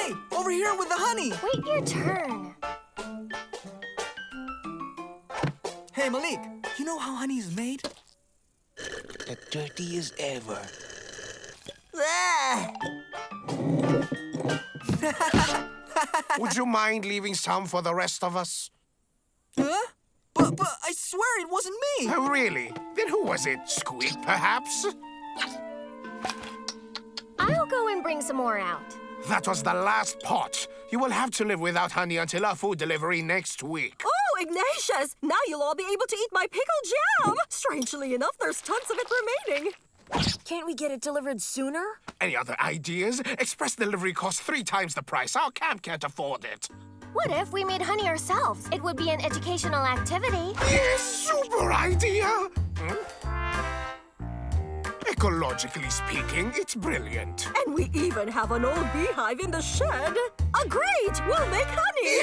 Hey, over here with the honey! Wait your turn. Hey, Malik, you know how honey is made? The dirtiest ever. Would you mind leaving some for the rest of us? Huh? But I swear it wasn't me! Oh, really? Then who was it? Squeak, perhaps? I'll go and bring some more out. That was the last pot. You will have to live without honey until our food delivery next week. Oh, Ignatius! Now you'll all be able to eat my pickled jam! Strangely enough, there's tons of it remaining. Can't we get it delivered sooner? Any other ideas? Express delivery costs 3 times the price. Our camp can't afford it. What if we made honey ourselves? It would be an educational activity. Yes, super idea! Ecologically speaking, it's brilliant. And we even have an old beehive in the shed. Agreed! We'll make honey!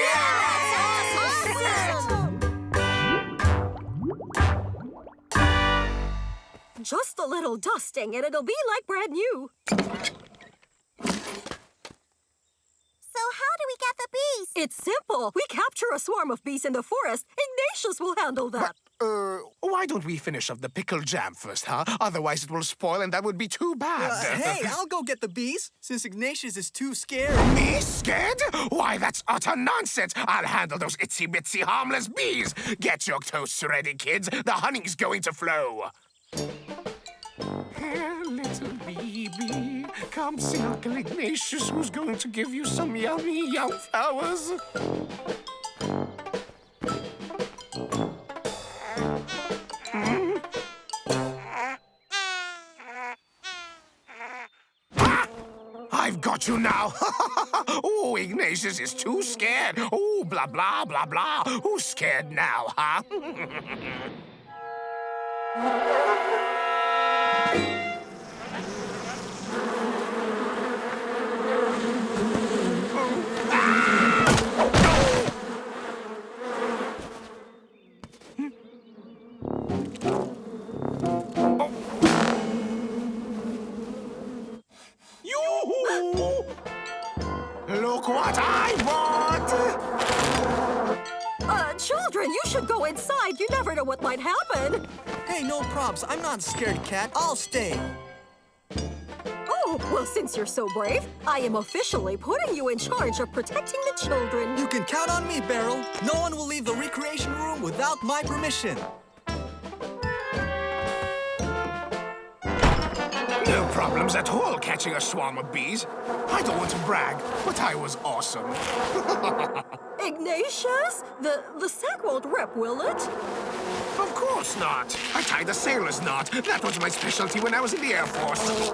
Awesome! Just a little dusting and it'll be like brand new. So how do we get the bees? It's simple. We capture a swarm of bees in the forest. Ignatius will handle that. Why don't we finish off the pickled jam first, huh? Otherwise it will spoil and that would be too bad. Hey, I'll go get the bees, since Ignatius is too scared. Me scared? Why, that's utter nonsense. I'll handle those itsy-bitsy harmless bees. Get your toasts ready, kids. The honey's going to flow. Here, little baby, come see Uncle Ignatius, who's going to give you some yummy young flowers. I've got you now. Oh, Ignatius is too scared. Oh, blah, blah, blah, blah. Who's scared now, huh? Look what I bought! Children, you should go inside. You never know what might happen. Hey, no probs. I'm not scared, Cat. I'll stay. Oh, well, since you're so brave, I am officially putting you in charge of protecting the children. You can count on me, Beryl. No one will leave the recreation room without my permission. No problems at all catching a swarm of bees. I don't want to brag, but I was awesome. Ignatius, the sack won't rip, will it? Of course not. I tied a sailor's knot. That was my specialty when I was in the Air Force.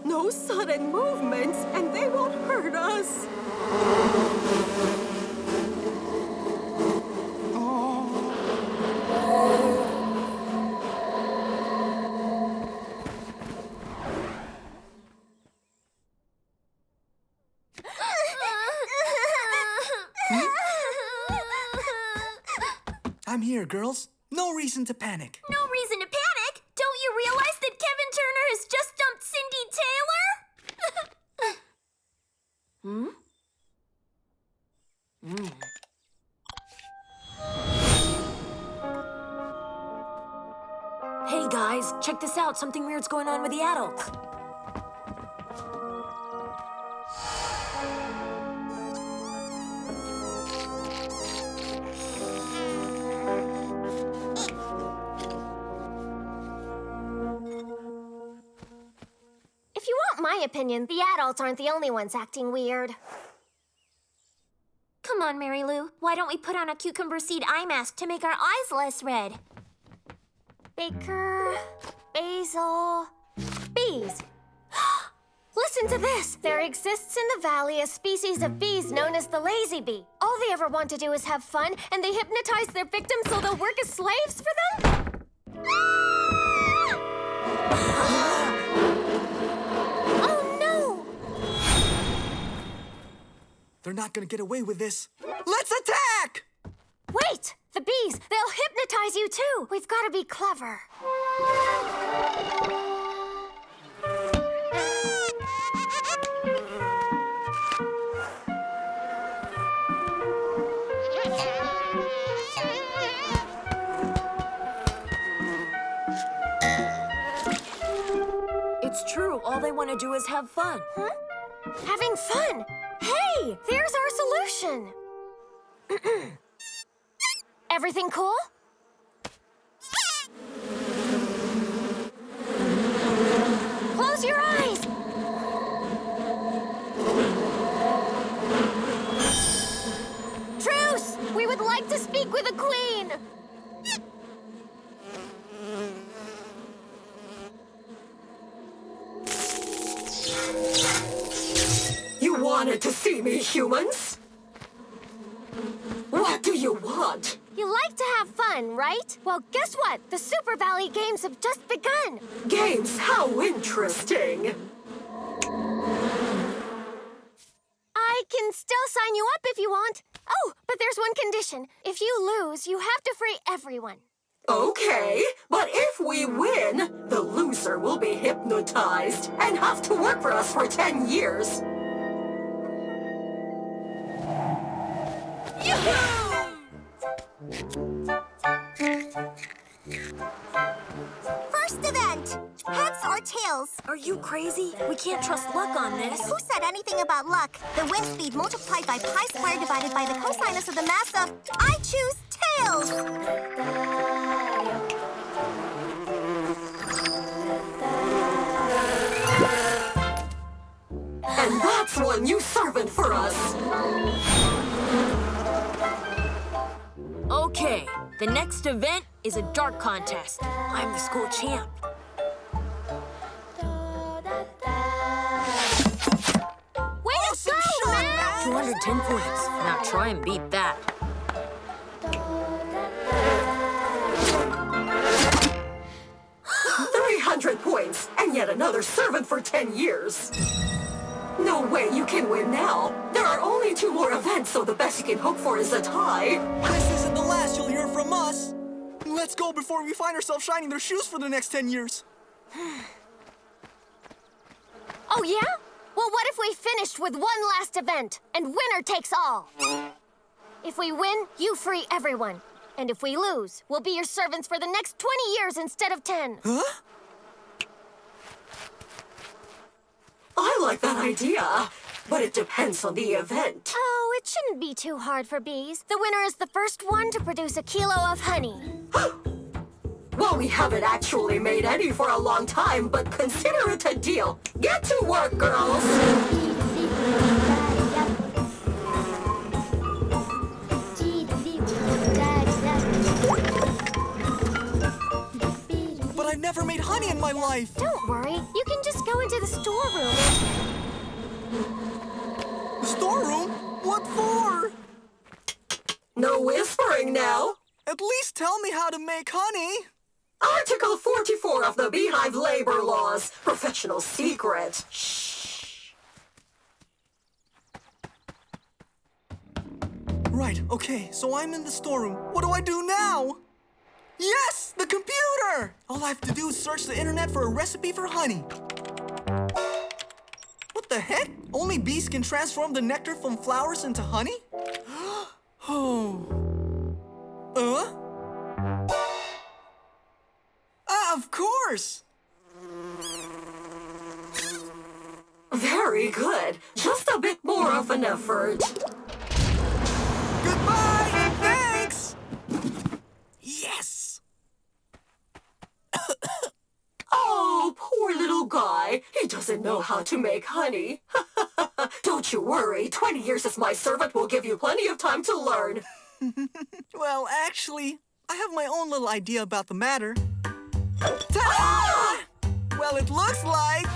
No sudden movements, and they won't hurt us. I'm here, girls. No reason to panic. No reason to panic. Don't you realize that Kevin Turner has just dumped Cindy Taylor? Hey, guys, check this out. Something weird's going on with the adults. If you want my opinion, the adults aren't the only ones acting weird. Come on, Mary Lou. Why don't we put on a cucumber seed eye mask to make our eyes less red? Baker, basil, bees. Listen to this. There exists in the valley a species of bees known as the lazy bee. All they ever want to do is have fun, and they hypnotize their victims so they'll work as slaves for them? Oh, no! They're not gonna get away with this. Let's attack! Wait! The bees! They'll hypnotize you, too! We've got to be clever. It's true. All they want to do is have fun. Having fun! Hey, there's our solution! Everything cool? Close your eyes! Truce! We would like to speak with the Queen! You wanted to see me, humans? What do you want? You like to have fun, right? Well, guess what? The Super Valley Games have just begun! Games? How interesting! I can still sign you up if you want. Oh, but there's one condition. If you lose, you have to free everyone. Okay, but if we win, the loser will be hypnotized and have to work for us for 10 years. First event. Heads or tails? Are you crazy? We can't trust luck on this. Who said anything about luck? The wind speed multiplied by pi squared divided by the cosinus of the mass of... I choose tails! And that's one new servant for us. Okay, the next event is a dart contest. I'm the school champ. Way to go, man! 210 points. Now try and beat that. $300 and yet another servant for 10 years. No way you can win now. There are only 2 more events, so the best you can hope for is a tie. This isn't the last you'll hear from us. Let's go before we find ourselves shining their shoes for the next 10 years. Oh, yeah? Well, what if we finished with one last event, and winner takes all? If we win, you free everyone. And if we lose, we'll be your servants for the next 20 years instead of 10. Huh? I like that idea, but it depends on the event. Oh, it shouldn't be too hard for bees. The winner is the first one to produce a kilo of honey. Well, we haven't actually made any for a long time, but consider it a deal. Get to work, girls! But I've never made honey in my life. Don't worry. You can just go into the storeroom. The storeroom? What for? No whispering now. At least tell me how to make honey. Article 44 of the Beehive Labor Laws. Professional secret. Shh. Right, okay, so I'm in the storeroom. What do I do now? Yes, the computer! All I have to do is search the internet for a recipe for honey. What the heck? Only bees can transform the nectar from flowers into honey? Oh. Of course! Very good. Just a bit more of an effort. Goodbye! Thanks! Yes! Oh, poor little guy. He doesn't know how to make honey. Don't you worry. 20 years as my servant will give you plenty of time to learn. Well, actually, I have my own little idea about the matter. Ta-da! Well, it looks like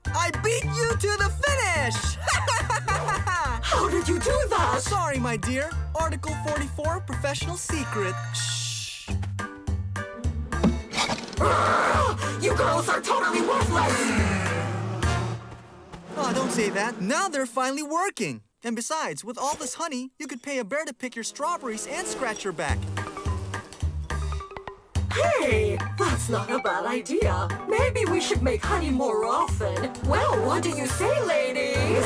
I beat you to the finish! How did you do that? Sorry, my dear. Article 44, professional secret. Shh. You girls are totally worthless. Oh, don't say that. Now they're finally working. And besides, with all this honey, you could pay a bear to pick your strawberries and scratch your back. Hey, that's not a bad idea. Maybe we should make honey more often. Well, what do you say, ladies?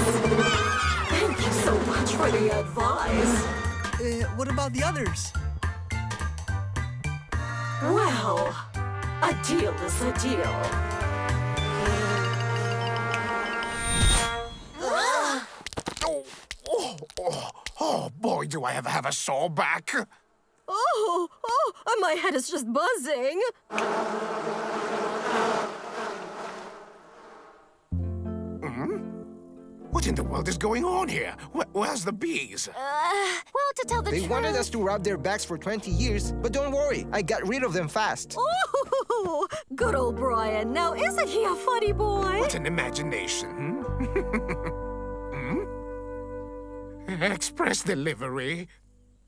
Thank you so much for the advice. What about the others? Well, a deal is a deal. Oh, boy, do I ever have a sore back. Oh, my head is just buzzing. What in the world is going on here? Where's the bees? Well, to tell the They truth... wanted us to rob their backs for 20 years, but don't worry, I got rid of them fast. Oh, good old Brian. Now, isn't he a funny boy? What an imagination, Express delivery.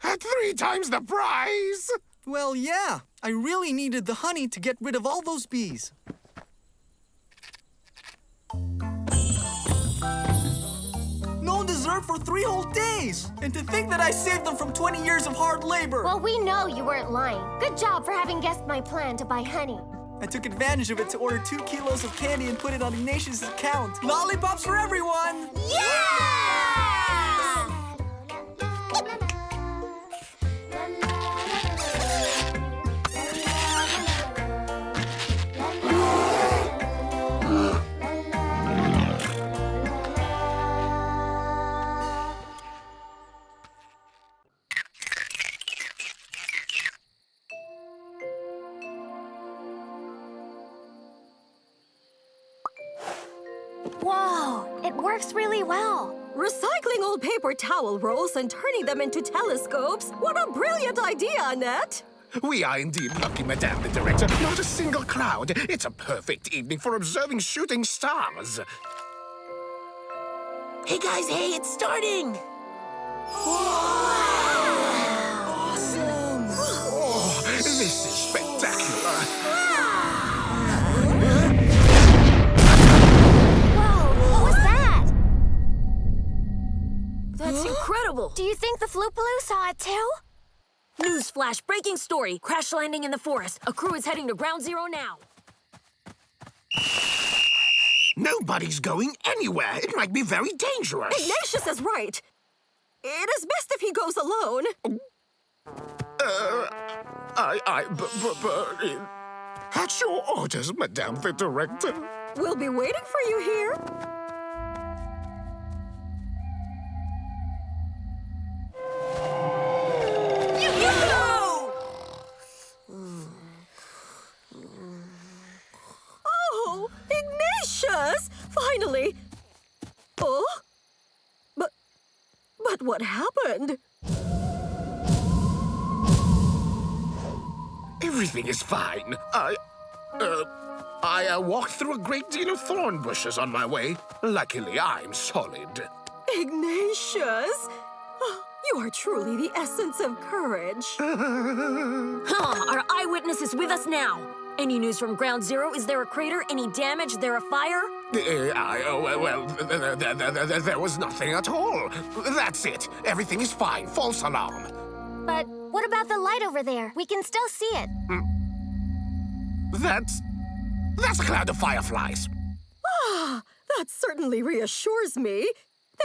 At 3 times the price! Well, yeah. I really needed the honey to get rid of all those bees. No dessert for 3 whole days! And to think that I saved them from 20 years of hard labor! Well, we know you weren't lying. Good job for having guessed my plan to buy honey. I took advantage of it to order 2 kilos of candy and put it on Ignatius' account. Lollipops for everyone! Whoa, it works really well. Recycling old paper towel rolls and turning them into telescopes? What a brilliant idea, Annette! We are indeed lucky, Madame the Director. Not a single cloud. It's a perfect evening for observing shooting stars. Hey guys, hey, it's starting! Awesome! Oh, this is spectacular. What was that? That's incredible! Do you think the Floopaloo saw it too? Newsflash, breaking story. Crash landing in the forest. A crew is heading to ground zero now. Nobody's going anywhere. It might be very dangerous. Ignatius is right. It is best if he goes alone. At your orders, Madame the Director. We'll be waiting for you here. Oh, Ignatius! Finally! Oh? But what happened? Everything is fine. I walked through a great deal of thorn bushes on my way. Luckily, I'm solid. Ignatius! You are truly the essence of courage. Our eyewitness is with us now. Any news from Ground Zero? Is there a crater? Any damage? There a fire? There was nothing at all. That's it. Everything is fine. False alarm. But what about the light over there? We can still see it. That's a cloud of fireflies. That certainly reassures me.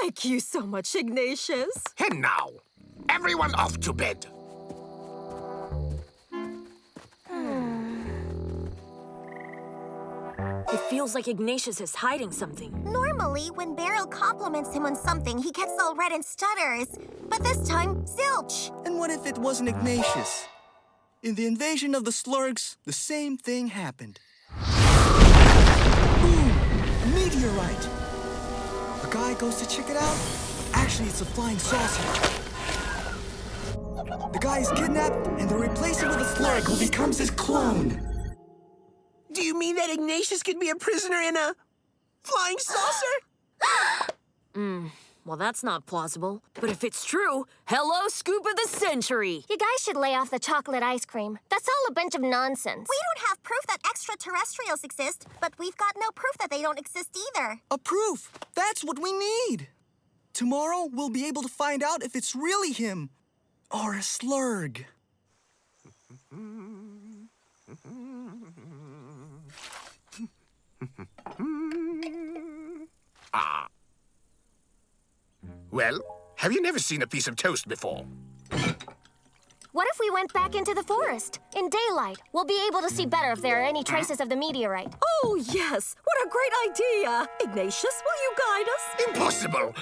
Thank you so much, Ignatius. And now, everyone off to bed. It feels like Ignatius is hiding something. Normally, when Beryl compliments him on something, he gets all red and stutters. But this time, zilch. And what if it wasn't Ignatius? In the invasion of the Slurgs, the same thing happened. Boom! A meteorite! A guy goes to check it out. Actually, it's a flying saucer. The guy is kidnapped, and they're replacing with a Slurg who becomes his clone. Do you mean that Ignatius could be a prisoner in a flying saucer? Well, that's not plausible. But if it's true, hello, scoop of the century. You guys should lay off the chocolate ice cream. That's all a bunch of nonsense. We don't have proof that extraterrestrials exist, but we've got no proof that they don't exist either. A proof! That's what we need! Tomorrow, we'll be able to find out if it's really him. Or a Slurg. Well, have you never seen a piece of toast before? What if we went back into the forest? In daylight, we'll be able to see better if there are any traces of the meteorite. Oh, yes. What a great idea. Ignatius, will you guide us? Impossible!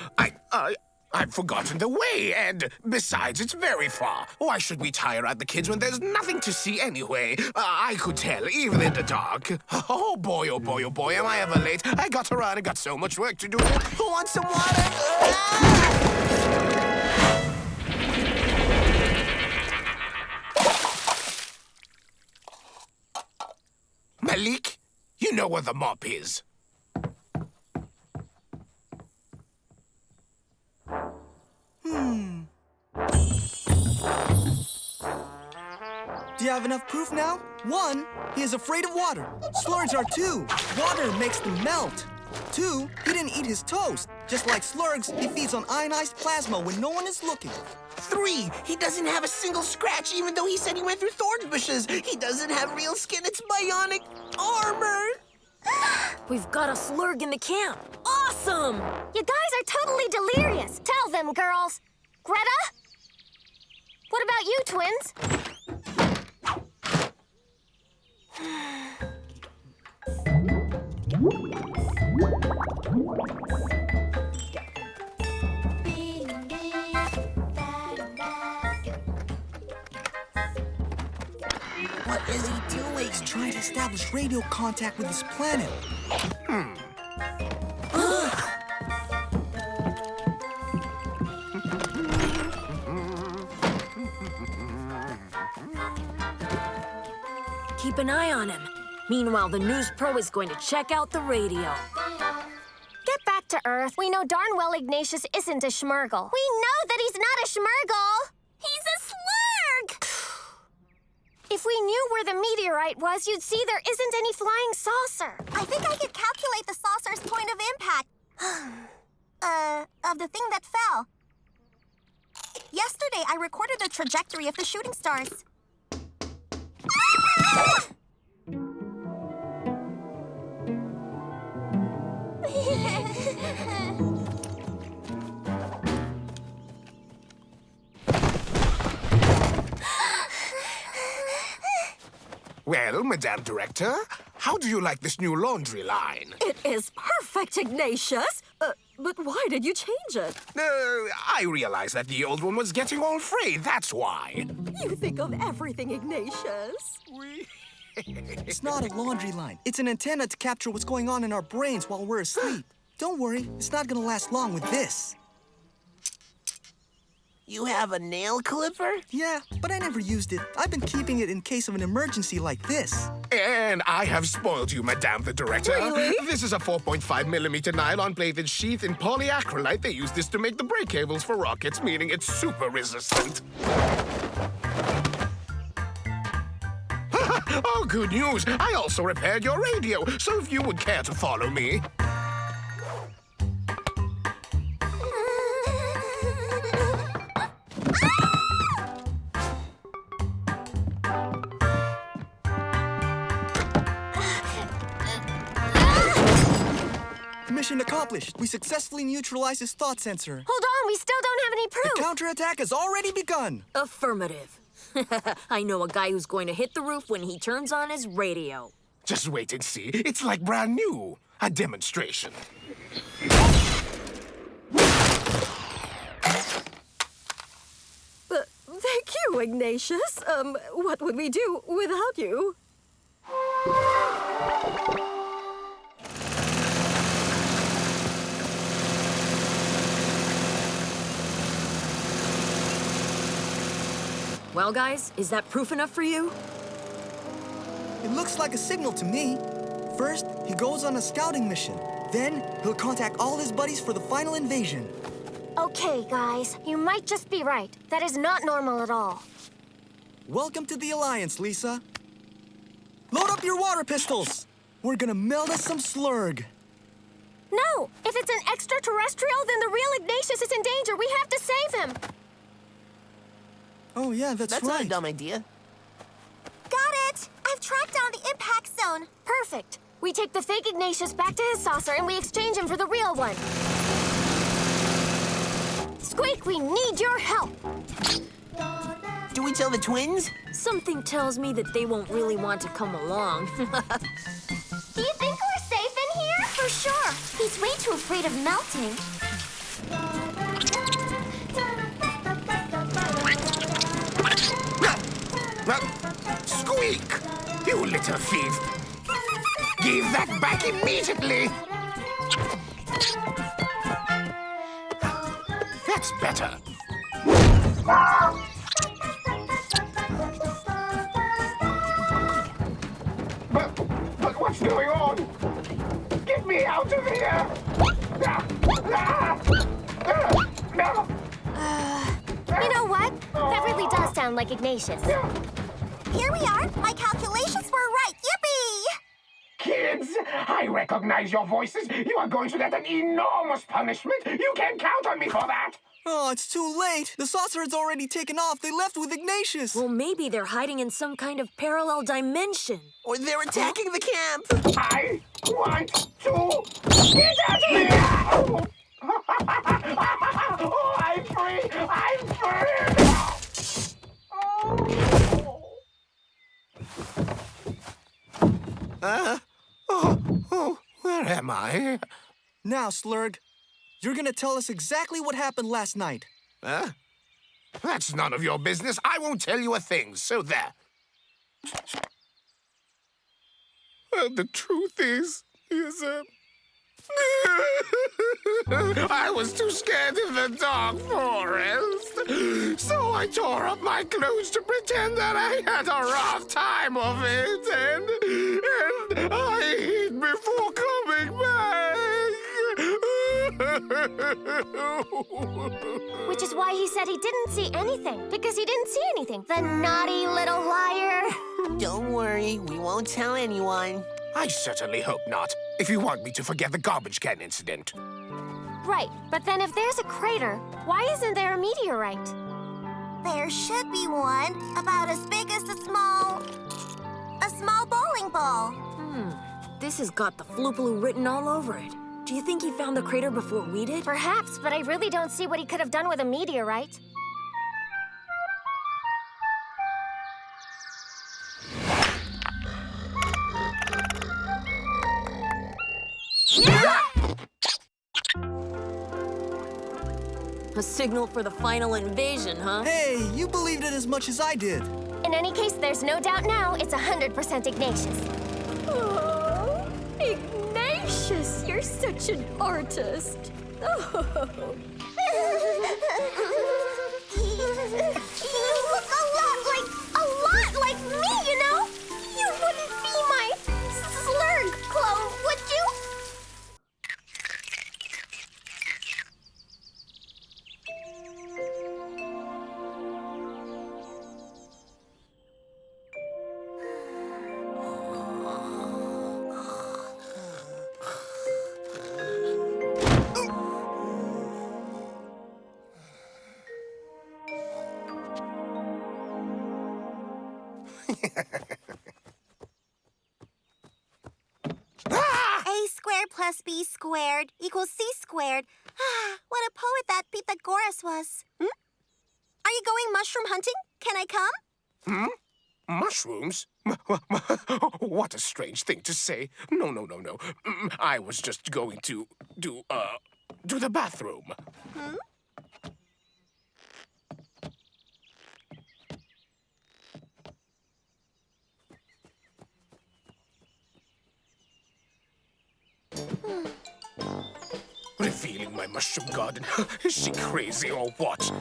I've forgotten the way, and besides, it's very far. Why should we tire out the kids when there's nothing to see anyway? I could tell, even in the dark. Oh boy, oh boy, oh boy, am I ever late. I got to run, I got so much work to do. Who wants some water? Malik, you know where the mop is. Do you have enough proof now? 1, he is afraid of water. Slurgs are 2. Water makes them melt. 2, he didn't eat his toast. Just like Slurgs, he feeds on ionized plasma when no one is looking. 3, he doesn't have a single scratch, even though he said he went through thorn bushes. He doesn't have real skin, it's bionic armor. We've got a slurg in the camp. Awesome! You guys are totally delirious. Tell them, girls. Greta? What about you, twins? What is he doing? He's trying to establish radio contact with his planet. Keep an eye on him. Meanwhile, the news pro is going to check out the radio. Get back to Earth. We know darn well Ignatius isn't a schmurgle. We know that he's not a schmurgle. He's a slurg! If we knew where the meteorite was, you'd see there isn't any flying saucer. I think I could calculate the saucer's point of impact. Of the thing that fell. Yesterday, I recorded the trajectory of the shooting stars. Well, Madame Director, how do you like this new laundry line? It is perfect, Ignatius. But why did you change it? I realized that the old one was getting all frayed, that's why. You think of everything, Ignatius. It's not a laundry line. It's an antenna to capture what's going on in our brains while we're asleep. Don't worry, it's not gonna last long with this. You have a nail clipper? Yeah, but I never used it. I've been keeping it in case of an emergency like this. And I have spoiled you, Madame the Director. Really? This is a 4.5mm nylon-plated sheath in polyacrylate. They use this to make the brake cables for rockets, meaning it's super resistant. Oh, good news. I also repaired your radio, so if you would care to follow me. Mission accomplished. We successfully neutralized his thought sensor. Hold on, we still don't have any proof. The counterattack has already begun. Affirmative. I know a guy who's going to hit the roof when he turns on his radio. Just wait and see. It's like brand new. A demonstration. Thank you, Ignatius. What would we do without you? Well, guys, is that proof enough for you? It looks like a signal to me. First, he goes on a scouting mission. Then, he'll contact all his buddies for the final invasion. Okay, guys, you might just be right. That is not normal at all. Welcome to the Alliance, Lisa. Load up your water pistols. We're gonna melt us some slurg. No! If it's an extraterrestrial, then the real Ignatius is in danger. We have to save him. Oh, yeah, that's right. Not a dumb idea. Got it! I've tracked down the impact zone. Perfect. We take the fake Ignatius back to his saucer and we exchange him for the real one. Squeak, we need your help. Do we tell the twins? Something tells me that they won't really want to come along. Do you think we're safe in here? For sure. He's way too afraid of melting. Squeak! You little thief! Give that back immediately! That's better. But what's going on? Get me out of here! You know what? That really does sound like Ignatius. Here we are. My calculations were right. Yippee! Kids, I recognize your voices. You are going to get an enormous punishment. You can count on me for that. Oh, it's too late. The saucer has already taken off. They left with Ignatius. Well, maybe they're hiding in some kind of parallel dimension. Or they're attacking the camp. I want to get out of here! Oh, I'm free! I'm free! Where am I? Now, Slurg, you're gonna tell us exactly what happened last night. Huh? That's none of your business. I won't tell you a thing, so there. The truth is I was too scared in the dark forest. So I tore up my clothes to pretend that I had a rough time of it, and I hid before coming back. Which is why he said he didn't see anything, because he didn't see anything. The naughty little liar. Don't worry, we won't tell anyone. I certainly hope not, if you want me to forget the garbage can incident. Right, but then if there's a crater, why isn't there a meteorite? There should be one about as big as a small bowling ball. This has got the Floopaloo written all over it. Do you think he found the crater before we did? Perhaps, but I really don't see what he could have done with a meteorite. A signal for the final invasion, huh? Hey, you believed it as much as I did. In any case, there's no doubt now it's 100% Ignatius. Oh, Ignatius, you're such an artist. Oh. You look a lot like me, you know? You wouldn't be my slurg clone, would you? A squared plus B squared equals C squared. What a poet that Pythagoras was. Are you going mushroom hunting? Can I come? Mushrooms? What a strange thing to say. No. I was just going to do the bathroom. Revealing my mushroom garden. Is she crazy or what?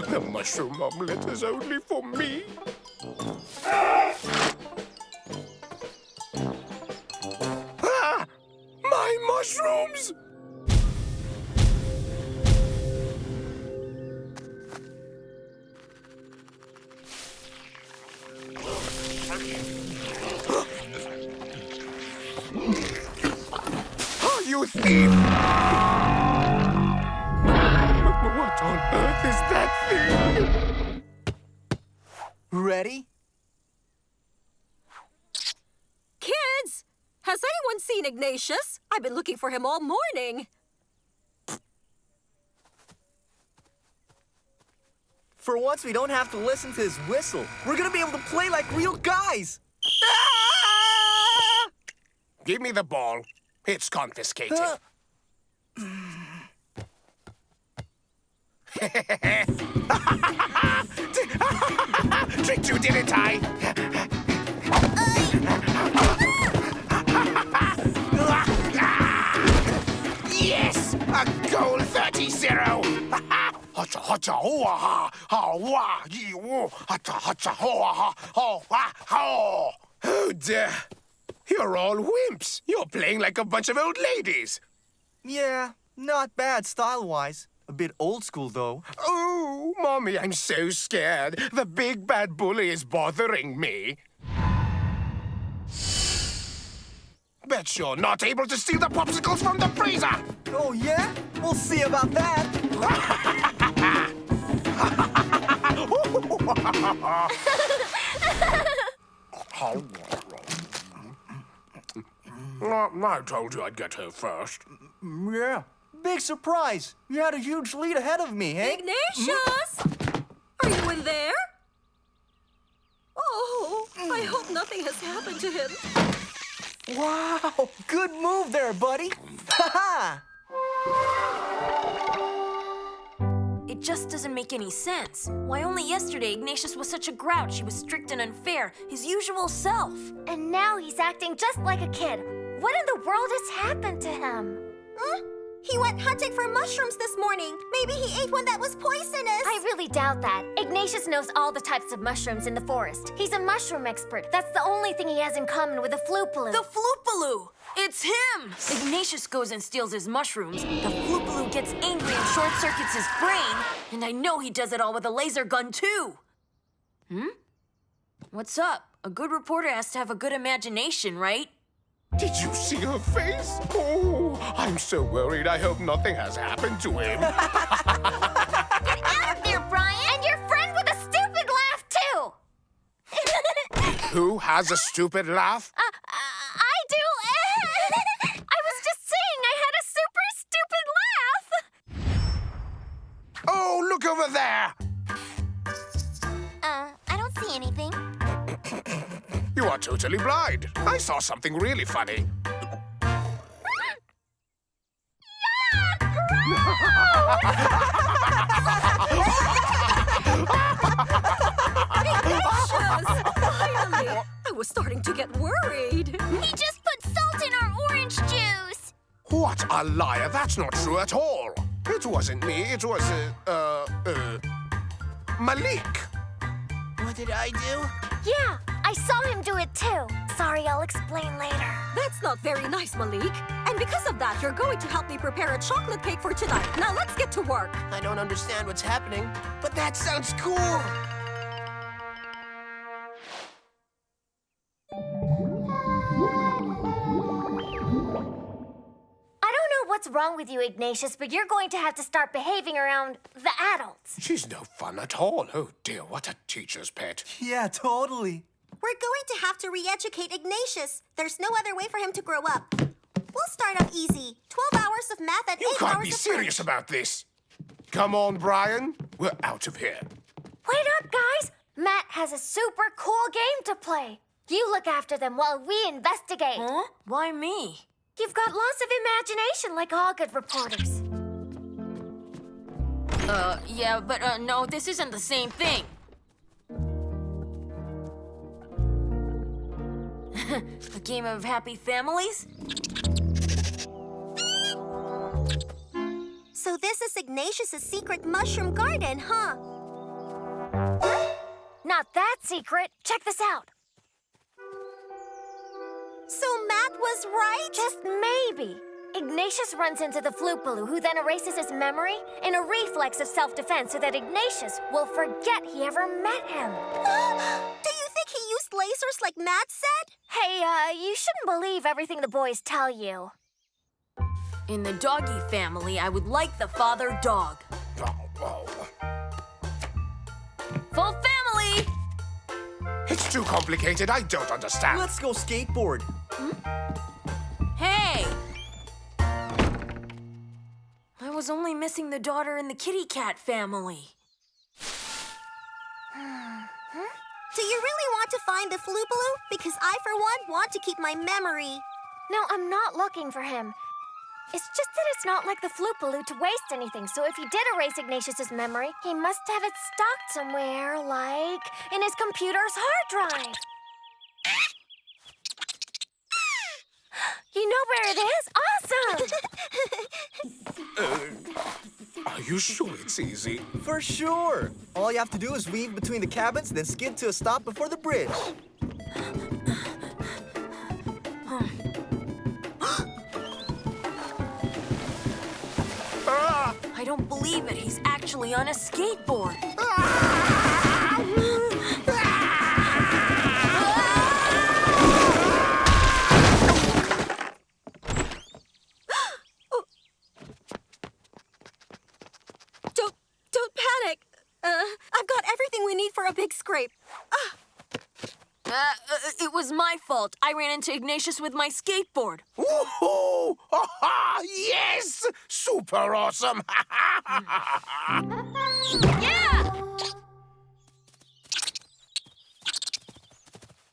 The mushroom omelette is only for me. My mushrooms! You thief! What on earth is that thing? Ready? Has anyone seen Ignatius? I've been looking for him all morning. For once, we don't have to listen to his whistle. We're gonna be able to play like real guys. Give me the ball. It's confiscated. Tricked you, didn't I? Yes! A goal 30-0! Hacha hacha hoa ha ha wa yi wo hacha hacha hoa ha ha wa ha. Oh dear! You're all wimps. You're playing like a bunch of old ladies. Yeah, not bad style-wise. A bit old school, though. Oh, Mommy, I'm so scared. The big bad bully is bothering me. Bet you're not able to steal the popsicles from the freezer. Oh, yeah? We'll see about that. I told you I'd get her first. Yeah. Big surprise. You had a huge lead ahead of me, hey? Ignatius! Are you in there? Oh, I hope nothing has happened to him. Wow, good move there, buddy. Ha-ha! It just doesn't make any sense. Why only yesterday Ignatius was such a grouch? He was strict and unfair, his usual self. And now he's acting just like a kid. What in the world has happened to him? Huh? He went hunting for mushrooms this morning. Maybe he ate one that was poisonous. I really doubt that. Ignatius knows all the types of mushrooms in the forest. He's a mushroom expert. That's the only thing he has in common with a Floopaloo. The Floopaloo! It's him! Ignatius goes and steals his mushrooms. The Floopaloo gets angry and short-circuits his brain. And I know he does it all with a laser gun, too. What's up? A good reporter has to have a good imagination, right? Did you see her face? Oh, I'm so worried. I hope nothing has happened to him. Get out of there, Brian! And your friend with a stupid laugh, too! Who has a stupid laugh? I do. I was just saying I had a super stupid laugh. Oh, look over there! I don't see anything. You are totally blind. I saw something really funny. Finally! I was starting to get worried. He just put salt in our orange juice. What a liar. That's not true at all. It wasn't me. It was, Malik. What did I do? Yeah, I saw him do it, too. Sorry, I'll explain later. That's not very nice, Malik. And because of that, you're going to help me prepare a chocolate cake for tonight. Now let's get to work. I don't understand what's happening, but that sounds cool. I don't know what's wrong with you, Ignatius, but you're going to have to start behaving around the adults. She's no fun at all. Oh, dear, what a teacher's pet. Yeah, totally. We're going to have to re-educate Ignatius. There's no other way for him to grow up. We'll start off easy. 12 hours of math and 8 You hours can't of be French. serious about this. Come on, Brian. We're out of here. Wait up, guys! Matt has a super cool game to play. You look after them while we investigate. Huh? Why me? You've got lots of imagination like all good reporters. Yeah, but no, this isn't the same thing. A game of happy families? So this is Ignatius' secret mushroom garden, huh? Not that secret. Check this out. So Matt was right? Just maybe. Ignatius runs into the Floopaloo, who then erases his memory in a reflex of self-defense so that Ignatius will forget he ever met him. Do you think he used lasers like Matt said? Hey, you shouldn't believe everything the boys tell you. In the doggy family, I would like the father dog. Full family! It's too complicated. I don't understand. Let's go skateboard. was only missing the daughter in the kitty cat family. Do you really want to find the Floopaloo? Because I, for one, want to keep my memory. No, I'm not looking for him. It's just that it's not like the Floopaloo to waste anything, so if he did erase Ignatius's memory, he must have it stocked somewhere, like in his computer's hard drive. You know where it is? Awesome! Are you sure it's easy? For sure. All you have to do is weave between the cabins, then skid to a stop before the bridge. I don't believe it. He's actually on a skateboard. Don't panic. I've got everything we need for a big scrape. It was my fault. I ran into Ignatius with my skateboard. Woohoo! Yes! Super awesome! Yeah!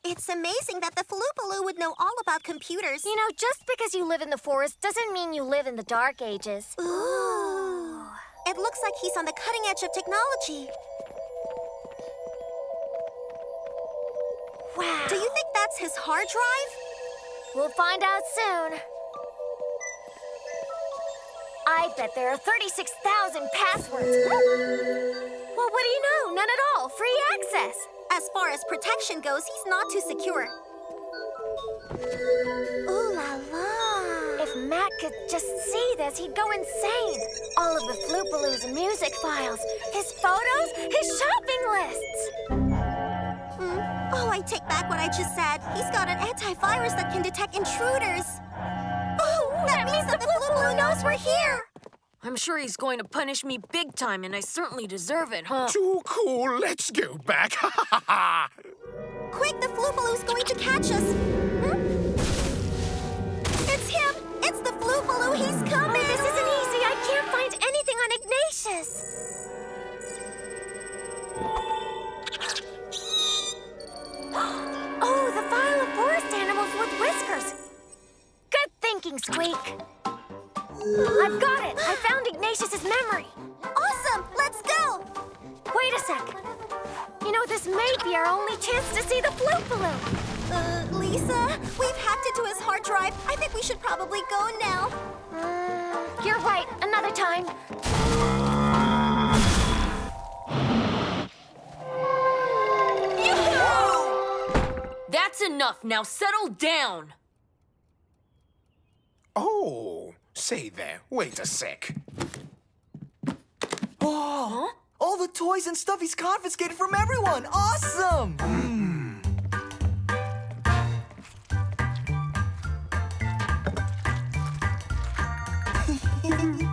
It's amazing that the Floopaloo would know all about computers. You know, just because you live in the forest doesn't mean you live in the Dark Ages. Ooh. It looks like he's on the cutting edge of technology. Wow. Do you think that's his hard drive? We'll find out soon. I bet there are 36,000 passwords. Well, what do you know? None at all. Free access. As far as protection goes, he's not too secure. Ooh la la. If Matt could just see this, he'd go insane. All of the Floopaloo's music files, his photos, his shopping lists. Oh, I take back what I just said. He's got an antivirus that can detect intruders. Oh, that means that the Floopaloo knows we're here. I'm sure he's going to punish me big time, and I certainly deserve it, huh? Too cool. Let's go back. Quick, the Floopaloo's going to catch us. It's him. It's the Floopaloo. He's coming. Oh, this isn't easy. I can't find anything on Ignatius. Oh, the file of forest animals with whiskers. Good thinking, Squeak. I've got it. I found Ignatius's memory. Awesome. Let's go. Wait a sec. You know, this may be our only chance to see the Floopaloo. Lisa, we've hacked into his hard drive. I think we should probably go now. You're right. Another time. That's enough. Now settle down. Oh, say there. Wait a sec. Oh, all the toys and stuff he's confiscated from everyone. Awesome!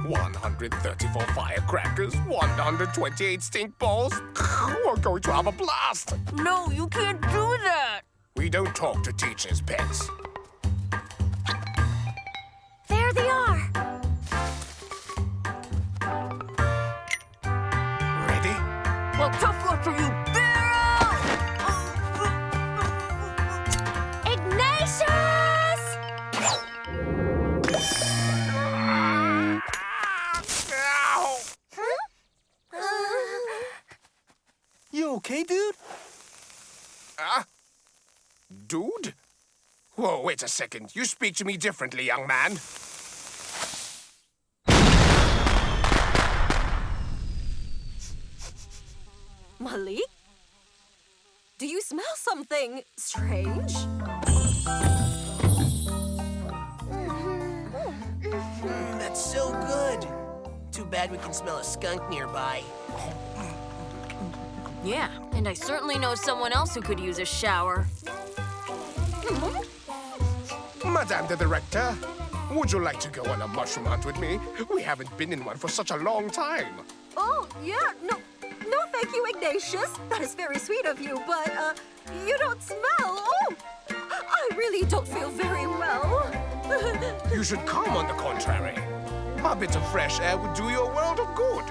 134 firecrackers, 128 stink balls. We're going to have a blast. No, you can't do that. We don't talk to teachers' pets. There they are. Ready? Well, tough luck for you, Ignatius! Ow! You okay, dude? Dude? Whoa, wait a second. You speak to me differently, young man. Malik? Do you smell something strange? That's so good. Too bad we can smell a skunk nearby. Yeah, and I certainly know someone else who could use a shower. Madame the Director, would you like to go on a mushroom hunt with me? We haven't been in one for such a long time. Oh, yeah, no, thank you, Ignatius. That is very sweet of you, but, you don't smell. Oh, I really don't feel very well. You should come, on the contrary. A bit of fresh air would do you a world of good.